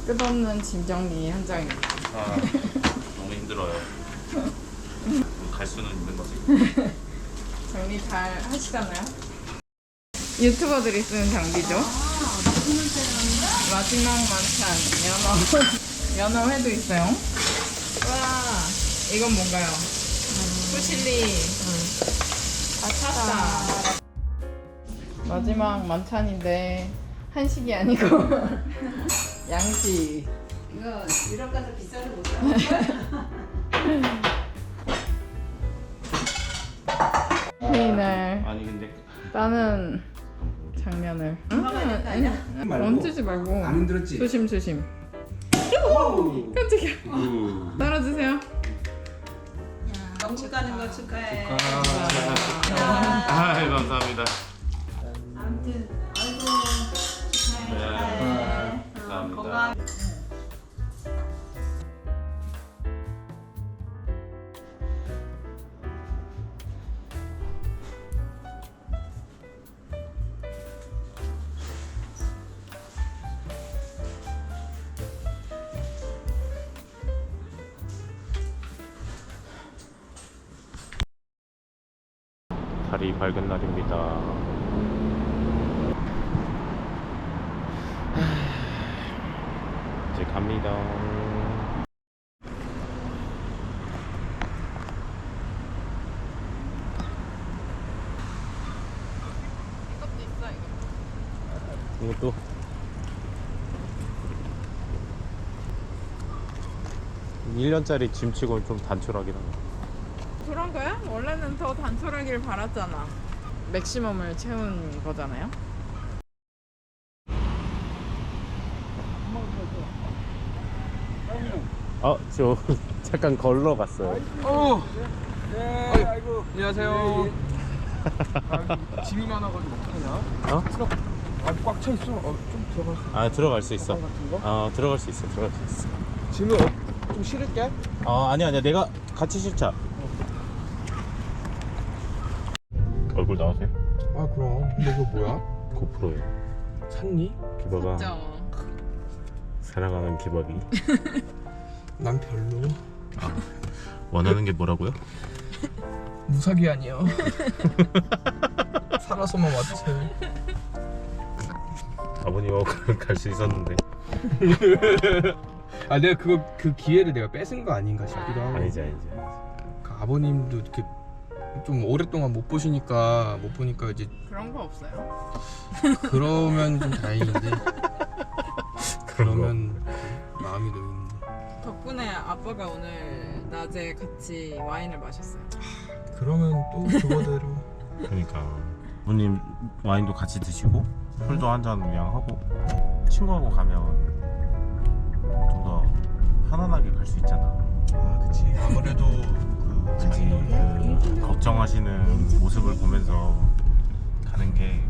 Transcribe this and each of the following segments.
끝없는 짐 정리 현장입니다. 아, 너무 힘들어요. 갈 수는 있는 거지. 정리 잘 하시잖아요. 유튜버들이 쓰는 장비죠. 마지막 만찬 연어회도 있어요. 와, 이건 뭔가요? fusilli 파스타. 마지막 만찬인데 한식이 아니고 양식. 이거 유럽 가서 비싸서 못 사. 페인을 아니 근데 따는 장면을. 말고. 멈추지 말고. 안 힘들었지? 조심. 깜짝이야. 따라주세요. 영주 가는 거 축하해. 아, 감사합니다. 아무튼 아이고 축하해. 네, 감사합니다. 건강. 달이 밝은 날입니다. 이제 갑니다. 이것도 있어 이거. 이것도 일 1년짜리 짐치고는 좀 단촐하긴 하네. 그런 거야? 원래는 더 단촐하길 바랐잖아. 맥시멈을 채운 거잖아요. 저 잠깐 걸러 갔어요. 네, 아이고. 안녕하세요. 짐이 많아가지고 어떡하냐? 어? 트럭 아직 꽉 차 있어. 좀 들어갈 수 있어. 들어갈 수 있어. 같은 거? 들어갈 수 있어. 짐을 좀 실을게. 아니야. 내가 같이 실자. 얼굴 나오세요? 아 그럼. 근데 그거 뭐야? 고프로예요. 샀니? 기바가 죠 사랑하는 기밥이. 난 별로. 원하는 게 뭐라고요? 무사기 아니야. 살아서만 와주세요. 아버님하고 갈 수 있었는데. 아 내가 그 기회를 내가 뺏은 거 아닌가 싶기도 하고. 아니지. 그 아버님도 이렇게 좀 오랫동안 못 보니까 이제 그런 거 없어요. 그러면 좀 다행인데. 그런 거. 그러면 마음이 놓이는데. 덕분에 아빠가 오늘 낮에 같이 와인을 마셨어요. 그러면 또 그거대로. 그러니까 아버님 와인도 같이 드시고 술도 한잔 그냥 하고 친구하고 가면 좀 더 편안하게 갈 수 있잖아. 아 그치. 아무래도 그 자기 그 걱정하시는 모습을 보면서 가는 게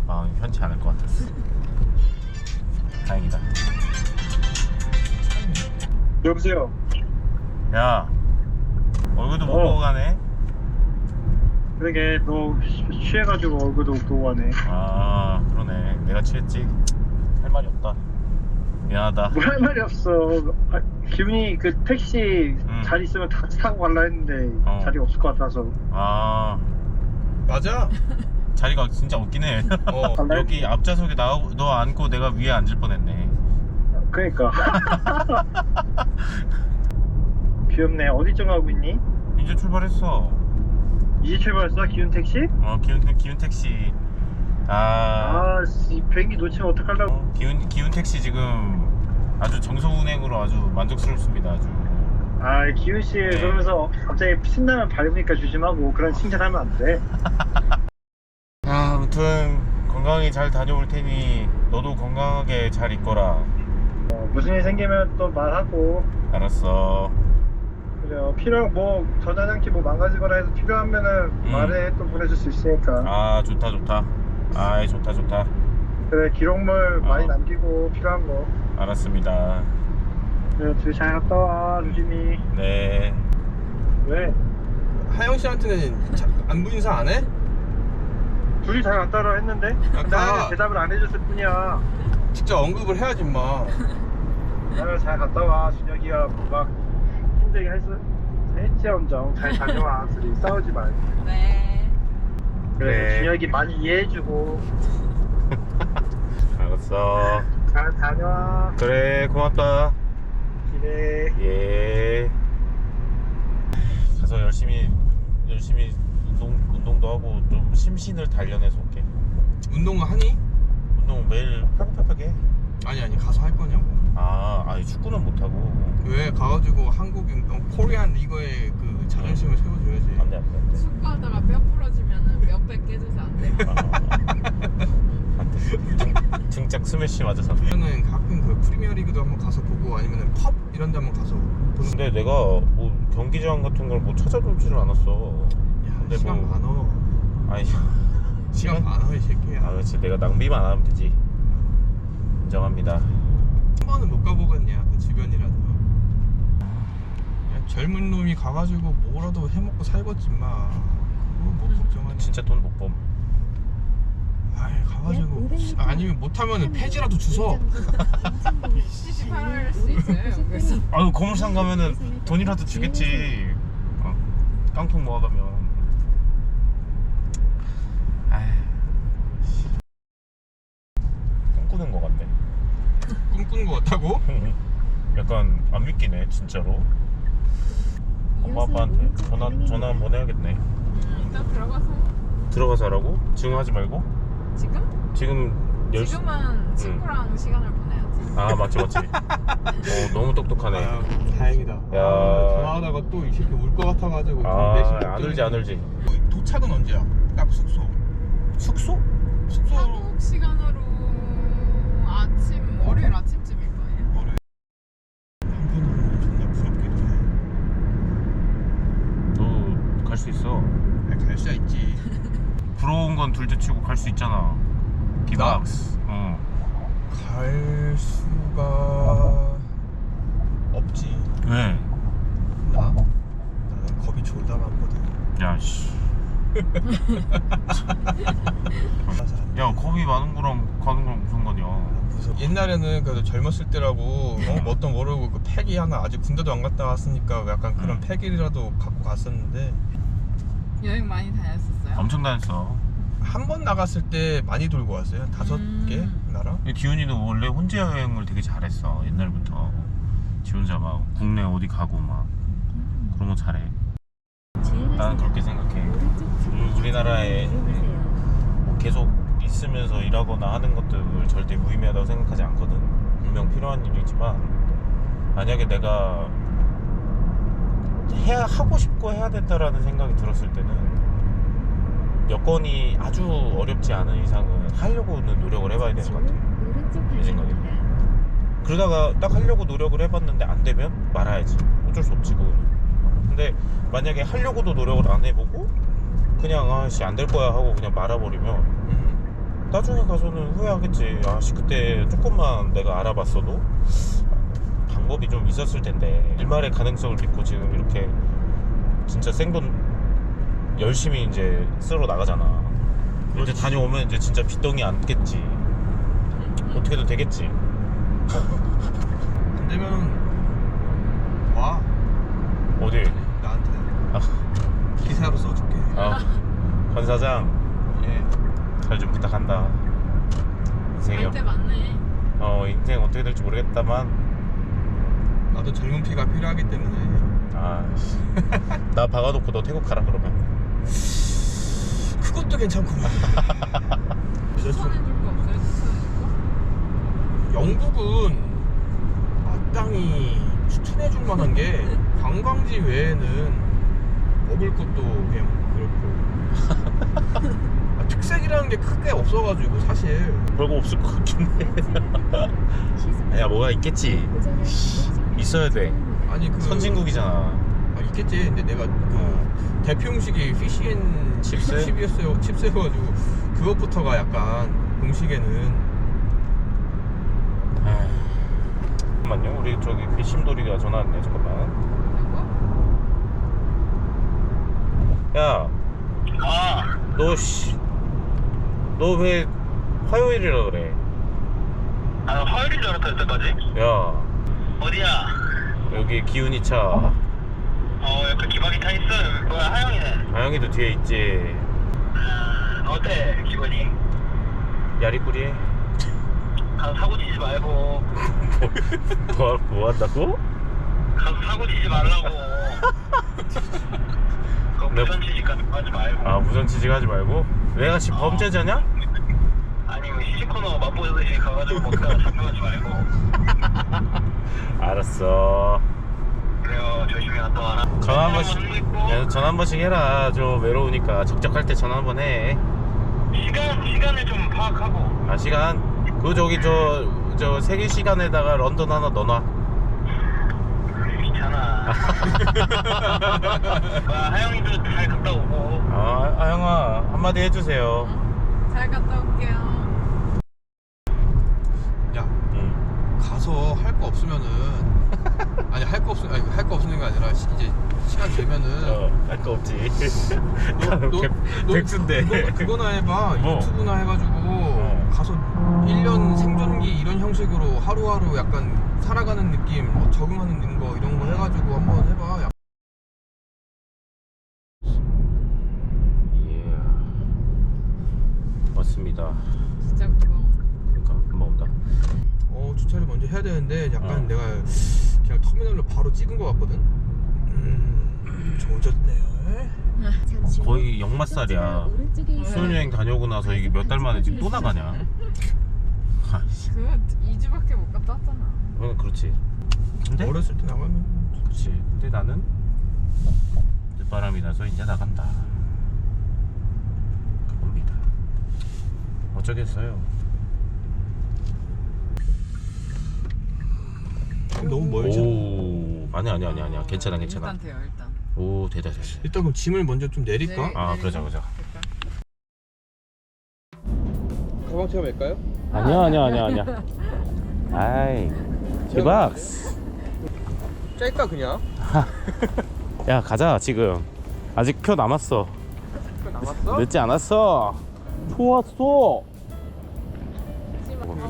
마음이 편치 않을 것 같았어. 다행이다. 여보세요. 야, 얼굴도 못 보고 가네. 그러게 너 취해가지고 얼굴도 못 보고 가네. 그러네. 내가 취했지. 할 말이 없다. 미안하다. 뭐 할 말이 없어. 기분이 그 택시 자리 있으면 다 타고 갈라 했는데 자리가 없을 것 같아서. 맞아. 자리가 진짜 없긴 해. 여기 앞좌석에 너 앉고 내가 위에 앉을 뻔했네. 그러니까. 귀엽네. 어디쯤 가고 있니? 이제 출발했어. 이제 출발했어? 기운 택시? 기운 택시. 이 비행기 놓치면 어떡하려고. 기운 택시 지금 아주 정서 운행으로 아주 만족스럽습니다. 아주. 기훈 씨 그러면서 갑자기 신나면 밟으니까 조심하고 그런 칭찬하면 안 돼. 아무튼 건강히 잘 다녀올 테니 너도 건강하게 잘 있거라. 무슨 일 생기면 또 말하고. 알았어. 그래요. 뭐 전자장치 뭐 망가지거나 해서 필요하면은 말해. 또 보내줄 수 있으니까. 좋다. 좋다. 그래, 기록물 많이 남기고 필요한 거. 알았습니다. 그래, 둘이 잘 갔다 와, 조심히. 네. 왜? 하영 씨한테는 안부 인사 안 해? 둘이 잘 갔다라 했는데 나는 대답을 안 해줬을 뿐이야. 직접 언급을 해야지 마. 나는 잘 갔다 와. 준혁이가 막 힘들게 했지언정 잘 다녀와. 둘이 싸우지 말고. 네. 그래. 준혁이 많이 이해해주고. 알았어. 잘 다녀와. 그래, 고맙다. 기대. 예. 가서 열심히 운동도 하고 좀 심신을 단련해서 올게. 운동은 하니? 운동 매일 펴펴펴게. 아니 가서 할 거냐고. 아니 축구는 못 하고. 왜 가가지고 한국인 코리안 리거의 그 자존심을 세워줘야지. 안돼. 축구하다가 뼈 부러지면은 몇 배 깨져서 안 돼요. 안돼. 등짝 스매시 맞아서. 저는 가끔 그 프리미어 리그도 한번 가서 보고 아니면은 컵 이런 데 한번 가서 보는. 근데 내가 뭐 경기장 같은 걸 뭐 찾아보지를 않았어. 야, 근데 시간 뭐- 많어. 아니 시간 많어 이 새끼야. 아 그렇지, 내가 낭비만 안 하면 되지. 인정합니다. 한 번은 못 가보겠냐 그 주변이라도. 야, 젊은 놈이 가가지고 뭐라도 해먹고 살겠지 마. 그거 뭐 걱정하냐. 진짜 돈 못 범. 아이 가가지고 아니면 못하면은 폐지라도 주소. 시집할 수 있어요. 그래서 아유 고물상 가면은 돈이라도 주겠지. 깡통 모아가면. 아휴, 꿈꾸는 거 같네. 꿈꾸는 거 같다고? 약간 안 믿기네 진짜로. 엄마 아빠한테 전화 한번 해야겠네. 일단 들어가서 하라고? 지금 하지 말고? 지금 지금은 친구랑 시간을 보내야지. 아 맞지. 너무 똑똑하네. 아, 다행이다. 야. 전화하다가 또 이 새끼 울 것 같아가지고. 안 울지. 도착은 언제야? 딱 숙소. 숙소? 한국 시간으로 월요일 아침쯤일 거예요. 한편으로는 존나 부럽기도 해. 너 갈 수 있어. 갈 수야 있지. 부러운 건 둘째치고 갈 수 있잖아. 기박스. 갈 수가 없지. 왜? 나는 겁이 졸다 많거든. 야 씨. 야 겁이 많은 거랑 가는 거랑 무슨 거냐? 옛날에는 그래도 젊었을 때라고 뭣도 모르고 그 패기 하나 아직 군대도 안 갔다 왔으니까 약간 그런 패기라도 갖고 갔었는데 여행 많이 다녔었어요? 엄청 다녔어. 한 번 나갔을 때 많이 돌고 왔어요. 5개 나라. 기훈이는 원래 혼자 여행을 되게 잘했어 옛날부터. 지 혼자 막 국내 어디 가고 막 그런 거 잘해. 나는 그렇게 생각해. 우리나라에 뭐 계속 있으면서 일하거나 하는 것들 절대 무의미하다고 생각하지 않거든. 분명 필요한 일이지만 만약에 내가 하고 싶고 해야 된다라는 생각이 들었을 때는 여건이 아주 어렵지 않은 이상은 하려고는 노력을 해봐야 되는 것 같아. 내 생각에. 그러다가 딱 하려고 노력을 해봤는데 안 되면 말아야지. 어쩔 수 없지 그거는. 근데 만약에 하려고도 노력을 안 해보고 그냥 아씨 안 될 거야 하고 그냥 말아버리면 나중에 가서는 후회하겠지. 아씨 그때 조금만 내가 알아봤어도 방법이 좀 있었을 텐데. 일말의 가능성을 믿고 지금 이렇게 진짜 생돈 열심히 이제 쓰러 나가잖아. 이제 다녀오면 이제 진짜 빚덩이 안겠지. 어떻게든 되겠지. 안 되면 와 어디? 나한테 아, 기사로 써줄게. 권 사장 예. 잘 좀 부탁한다. 인생이 갈 때 많네. 인생 어떻게 될지 모르겠다만 나도 젊은 피가 필요하기 때문에. 아씨 나 박아놓고 너 태국 가라 그러면. 그것도 괜찮구나. 추천해줄 거 없어요? 추천해줄 거? 영국은 마땅히 추천해줄 만한 게 관광지 외에는 먹을 것도 그냥 그렇고 특색이라는 게 크게 없어가지고 사실. 별거 없을 것 같긴 해. 아니야 뭐가 있겠지. 있어야 돼. 아니 그 선진국이잖아. 있겠지. 근데 내가 그 대표 음식이 피시앤 칩스? 칩스여가지고 그것부터가 약간 음식에는. 잠깐만요. 우리 저기 심돌이가 전화 왔네. 잠깐만. 누구? 야, 너 씨, 너 왜 화요일이라 그래? 아, 화요일인 줄 알았다, 여태까지. 야, 어디야? 여기 기훈이차. 옆에 기박이 타 있어. 뭐야, 하영이는? 아영이도 뒤에 있지. 어때, 기분이? 야리꾸리해. 가서 사고 치지 말고. 뭐 한다고? 가서 사고 치지 말라고. 그거 네. 무전 취직 같은 거 하지 말고. 아, 무전 취직하지 말고? 내가 지금 범죄자냐? 아니, 뭐 시시코너 맛보듯이 가가지고 먹다가 잡혀가지 말고. 알았어. 그래요, 조심히 갔다 와라. 전화 한 번씩. 술 있고. 야, 전화 한 번씩 해라. 좀 외로우니까 적적할 때 전화 한 번 해. 시간을 좀 파악하고. 아, 시간? 그 저기 저 세계 시간에다가 런던 하나 넣어놔. 귀찮아. 하영이도 잘 갔다 오고. 아, 아영아 한마디 해주세요. 잘 갔다 올게요. 야, 응. 가서 할 거 없으면은 아니 할 거 없는 게 아니라 이제 시간 되면은 할 거 없지. 너 그거나 해봐. 뭐? 유튜브나 해가지고 가서 1년 생존기 이런 형식으로 하루하루 약간 살아가는 느낌, 적응하는 거 이런 거 해가지고 한번 해봐. 예. 맞습니다. 진짜 고마워. 그러니까 금방 온다. 주차를 먼저 해야 되는데 약간 어. 내가 그냥 터미널로 바로 찍은 거 같거든. 조졌네. 거의 역마살이야. 수련여행 다녀오고 나서 이게 몇 달 만에 지금 또 나가냐? 아이씨. 그거 2주밖에 못 갔다 왔잖아. 그렇지. 근데 어렸을 때 나가면 그렇지. 근데 나는 늦바람이 나서 이제 나간다. 그겁니다. 어쩌겠어요. 너무 멀지. 오, 아니야. 괜찮아. 일단 돼요, 일단. 오, 됐다. 일단 그럼 짐을 먼저 좀 내릴까? 아, 그러자. 일단. 가방 체험할까요? 아니야. 아이, 기박스. 짤까 그냥? 야, 가자 지금. 아직 표 남았어. 남았어? 늦지 않았어. 좋았어.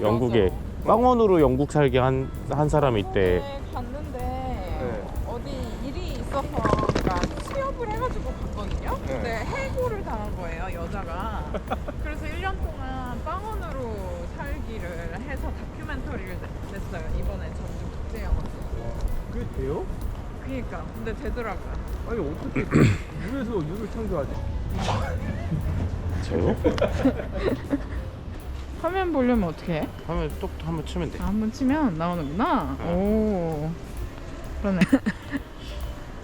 영국에 빵원으로 영국 살게 한 사람이 있대. 네, 갔는데 어디 일이 있어서 그러니까 취업을 해가지고 갔거든요. 근데 해고를 당한 거예요, 여자가. 그래서 1년 동안 빵원으로 살기를 해서 다큐멘터리를 냈어요. 이번에 전주 국제영화제. 그게 돼요? 그니까 근데 되더라고요. 아니 어떻게 유에서 유를 창조하지? 저요? 화면 보려면 어떻게 해? 하면 또 한번 치면 돼. 한번 치면 나오는구나. 오, 그러네.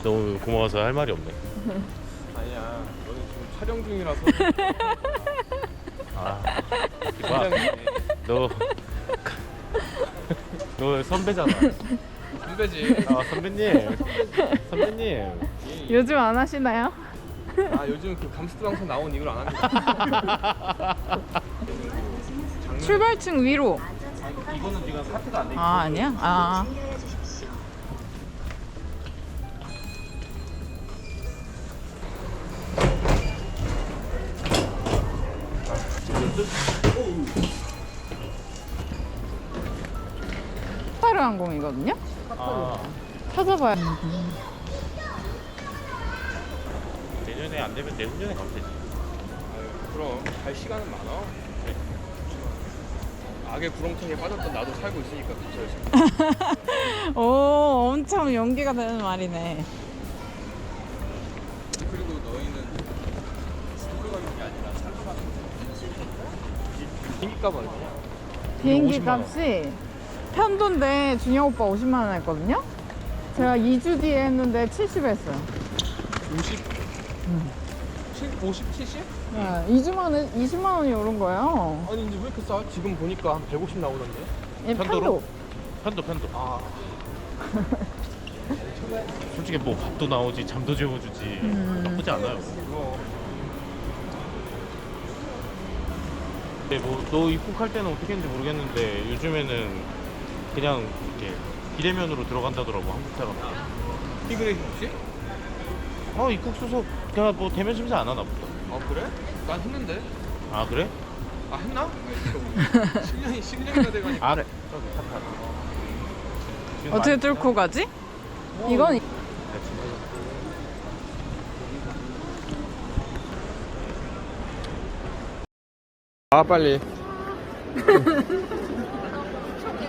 너무 고마워서 할 말이 없네. 아니야, 너는 지금 촬영 중이라서. 아, 기박. 너 선배잖아. 선배지. 아, 선배님. 요즘 안 하시나요? 아 요즘 그 감스트 방송 나온 이후로 안 합니다. 출발층 위로. 이거는 지금 사태가 안 돼. 아, 아니야? 아. 카타르 항공이거든요? 찾아봐요. 내년에 안 되면 내후년에 가면 되지. 그럼 갈 시간은 많아. 악의 구렁텅이에 빠졌던 나도 살고 있으니까 그쵸. 오, 엄청 연기가 되는 말이네. 그리고 너희는 서울 가는 게 아니라 살러 가는 거지. 비행기값 얼마냐? 비행기 50만 원. 값이 편도인데 준영 오빠 50만 원 했거든요? 제가 2주 뒤에 했는데 70 했어요. 50? 50, 70? 네, 20만 원이 오른 거예요. 아니 근데 왜 이렇게 싸? 지금 보니까 한 150 나오던데. 예, 편도로? 편도. 아 솔직히 뭐 밥도 나오지 잠도 재워주지. 나쁘지 않아요. 그거 근데 뭐 너 입국할 때는 어떻게 했는지 모르겠는데 요즘에는 그냥 이렇게 비대면으로 들어간다더라고, 한국 사람. 피그레이션 없이? 입국 수속 그냥 뭐 대면 심사 안 하나 보다. 아 그래? 난 했는데. 아, 그래? 아 했나? 10년이나 돼가니까. 아래 저기 타타. 어떻게 뚫고 가지? 이건 아 빨리.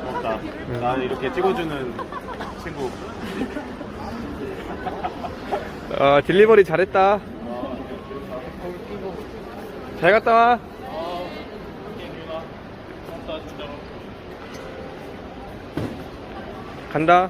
고맙다. 나 이렇게 찍어주는 친구. 딜리버리 잘했다. 잘 갔다 와. 간다.